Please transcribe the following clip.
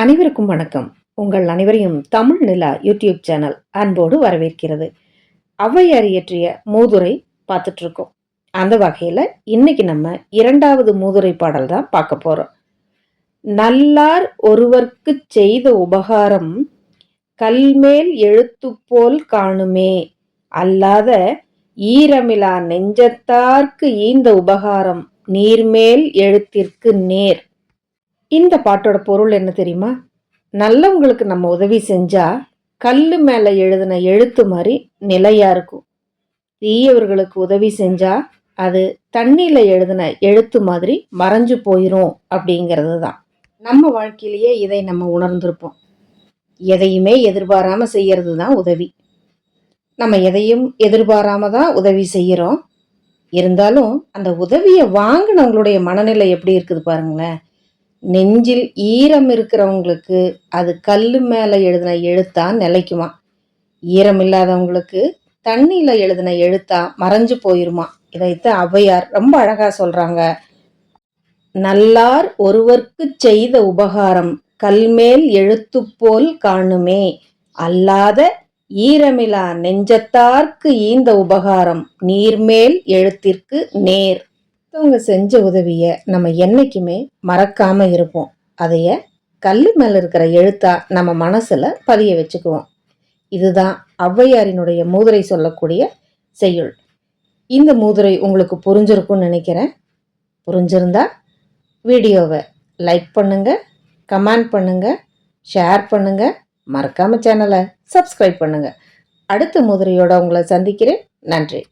அனைவருக்கும் வணக்கம். உங்கள் அனைவரையும் தமிழ் நிலா யூடியூப் சேனல் அன்போடு வரவேற்கிறது. ஔவையார் இயற்றிய மூதுரை பார்த்துட்டு இருக்கோம். அந்த வகையில் இன்னைக்கு நம்ம இரண்டாவது மூதுரை பாடல் தான் பார்க்க போறோம். நல்லார் ஒருவர்க்கு செய்த உபகாரம் கல்மேல் எழுத்து போல் காணுமே, அல்லாத ஈரமிலா நெஞ்சத்தார்க்கு ஈந்த உபகாரம் நீர்மேல் எழுத்திற்கு நேர். இந்த பாட்டோட பொருள் என்ன தெரியுமா? நல்லவங்களுக்கு நம்ம உதவி செஞ்சா கல்லு மேல எழுதின எழுத்து மாதிரி நிலையா இருக்கும். தீயவர்களுக்கு உதவி செஞ்சா அது தண்ணியில எழுதின எழுத்து மாதிரி மறைஞ்சு போயிரும் அப்படிங்கிறது தான். நம்ம வாழ்க்கையிலேயே இதை நம்ம உணர்ந்திருப்போம். எதையுமே எதிர்பாராம செய்யறது தான் உதவி. நம்ம எதையும் எதிர்பாராம தான் உதவி செய்யறோம். இருந்தாலும் அந்த உதவியை வாங்கினவங்களுடைய மனநிலை எப்படி இருக்குது பாருங்களேன். நெஞ்சில் ஈரம் இருக்கிறவங்களுக்கு அது கல்லு மேலே எழுதின எழுத்தா நிலைக்குமா, ஈரம் இல்லாதவங்களுக்கு தண்ணியில் எழுதின எழுத்தா மறைஞ்சு போயிருமா. இதைத்தான் ஔவையார் ரொம்ப அழகா சொல்றாங்க. நல்லார் ஒருவர்க்கு செய்த உபகாரம் கல்மேல் எழுத்து போல் காணுமே, அல்லாத ஈரமிலா நெஞ்சத்தார்க்கு ஈந்த உபகாரம் நீர்மேல் எழுத்திற்கு நேர். அவங்க செஞ்ச உதவியை நம்ம என்னைக்குமே மறக்காம இருப்போம். அதைய கல்லு மேல இருக்கிற எழுத்தா நம்ம மனசுல பதிய வச்சுக்குவோம். இதுதான் ஔவையாரினுடைய மூதுரை சொல்லக்கூடிய செய்யுள். இந்த மூதுரை உங்களுக்கு புரிஞ்சிருக்கும்னு நினைக்கிறேன். புரிஞ்சிருந்தா வீடியோவை லைக் பண்ணுங்க, கமெண்ட் பண்ணுங்க, ஷேர் பண்ணுங்க, மறக்காம சேனலை சப்ஸ்கிரைப் பண்ணுங்க. அடுத்த மூதுரையோட உங்களை சந்திக்கிறேன். நன்றி.